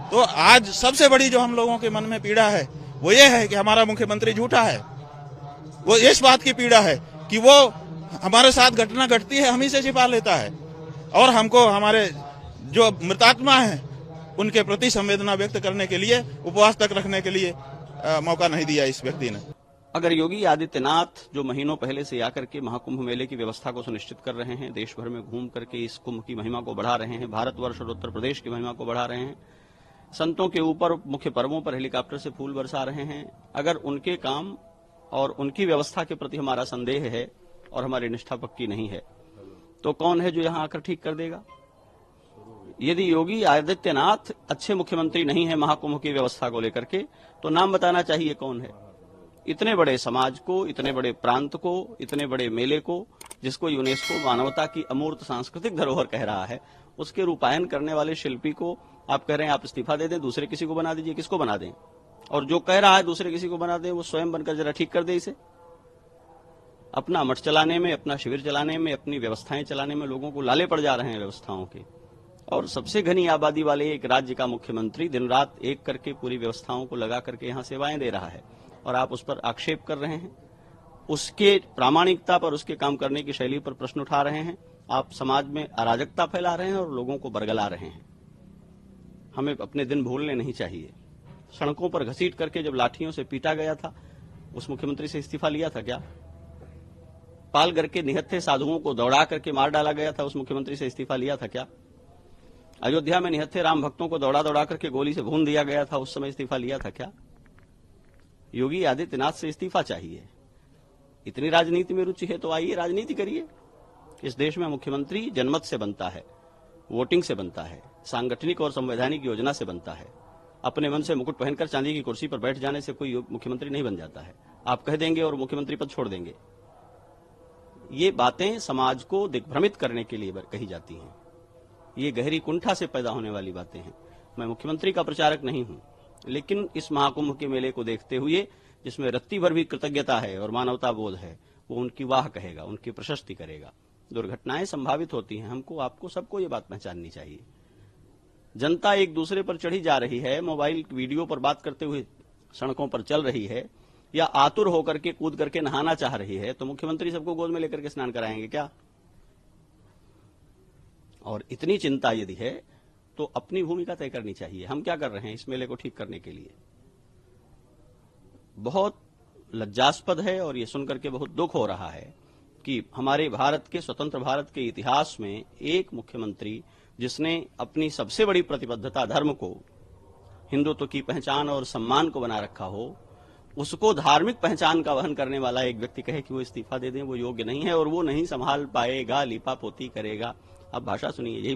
तो आज सबसे बड़ी जो हम लोगों के मन में पीड़ा है वो ये है कि हमारा मुख्यमंत्री झूठा है। वो इस बात की पीड़ा है कि वो हमारे साथ घटना घटती है हम ही से छिपा लेता है और हमको हमारे जो मृतात्मा हैं उनके प्रति संवेदना व्यक्त करने के लिए, उपवास तक रखने के लिए मौका नहीं दिया इस व्यक्ति ने। अगर योगी आदित्यनाथ जो महीनों पहले से आकर के महाकुंभ मेले की व्यवस्था को सुनिश्चित कर रहे हैं, देश भर में घूम करके इस कुंभ की महिमा को बढ़ा रहे हैं, भारतवर्ष और उत्तर प्रदेश की महिमा को बढ़ा रहे हैं, संतों के ऊपर मुख्य पर्वों पर हेलीकॉप्टर से फूल बरसा रहे हैं, अगर उनके काम और उनकी व्यवस्था के प्रति हमारा संदेह है और हमारी निष्ठा पक्की नहीं है, तो कौन है जो यहां आकर ठीक कर देगा? यदि योगी आदित्यनाथ अच्छे मुख्यमंत्री नहीं है महाकुंभ की व्यवस्था को लेकर के, तो नाम बताना चाहिए कौन है। इतने बड़े समाज को, इतने बड़े प्रांत को, इतने बड़े मेले को, जिसको यूनेस्को मानवता की अमूर्त सांस्कृतिक धरोहर कह रहा है, उसके रूपायन करने वाले शिल्पी को आप कह रहे हैं आप इस्तीफा दे दें, दूसरे किसी को बना दीजिए। किसको बना दें? और जो कह रहा है दूसरे किसी को बना दें, वो स्वयं बनकर जरा ठीक कर दे इसे। अपना मठ चलाने में, अपना शिविर चलाने में, अपनी व्यवस्थाएं चलाने में लोगों को लाले पड़ जा रहे हैं व्यवस्थाओं के। और सबसे घनी आबादी वाले एक राज्य का मुख्यमंत्री दिन रात एक करके पूरी व्यवस्थाओं को लगा करके यहां सेवाएं दे रहा है और आप उस पर आक्षेप कर रहे हैं, उसके प्रामाणिकता पर, उसके काम करने की शैली पर प्रश्न उठा रहे हैं। आप समाज में अराजकता फैला रहे हैं और लोगों को बरगला रहे हैं। हमें अपने दिन भूलने नहीं चाहिए। सड़कों पर घसीट करके जब लाठियों से पीटा गया था, उस मुख्यमंत्री से इस्तीफा लिया था क्या? पालघर के निहत्थे साधुओं को दौड़ा करके मार डाला गया था, उस मुख्यमंत्री से इस्तीफा लिया था क्या? अयोध्या में निहत्थे राम भक्तों को दौड़ा दौड़ा करके गोली से भून दिया गया था, उस समय इस्तीफा लिया था क्या? योगी आदित्यनाथ से इस्तीफा चाहिए। इतनी राजनीति में रुचि है तो आइए राजनीति करिए। इस देश में मुख्यमंत्री जनमत से बनता है, वोटिंग से बनता है, सांगठनिक और संवैधानिक योजना से बनता है। अपने मन से मुकुट पहनकर चांदी की कुर्सी पर बैठ जाने से कोई मुख्यमंत्री नहीं बन जाता है। आप कह देंगे और मुख्यमंत्री पद छोड़ देंगे। ये बातें समाज को दिग्भ्रमित करने के लिए कही जाती हैं। ये गहरी कुंठा से पैदा होने वाली बातें हैं। मैं मुख्यमंत्री का प्रचारक नहीं हूं, लेकिन इस महाकुंभ के मेले को देखते हुए, जिसमें रत्ती भर भी कृतज्ञता है और मानवता बोध है, वो उनकी वाह कहेगा, उनकी प्रशस्ति करेगा। दुर्घटनाएं संभावित होती हैं, हमको, आपको, सबको ये बात पहचाननी चाहिए। जनता एक दूसरे पर चढ़ी जा रही है, मोबाइल वीडियो पर बात करते हुए सड़कों पर चल रही है, या आतुर होकर के कूद करके नहाना चाह रही है, तो मुख्यमंत्री सबको गोद में लेकर के स्नान कराएंगे क्या? और इतनी चिंता यदि है तो अपनी भूमिका तय करनी चाहिए। हम क्या कर रहे हैं इस मेले को ठीक करने के लिए? बहुत लज्जास्पद है और ये सुनकर के बहुत दुख हो रहा है कि हमारे भारत के, स्वतंत्र भारत के इतिहास में एक मुख्यमंत्री जिसने अपनी सबसे बड़ी प्रतिबद्धता धर्म को, हिंदुत्व की पहचान और सम्मान को बना रखा हो, उसको धार्मिक पहचान का वहन करने वाला एक व्यक्ति कहे कि वो इस्तीफा दे दें, वो योग्य नहीं है और वो नहीं संभाल पाएगा, लीपा पोती करेगा। अब भाषा सुनिए, यही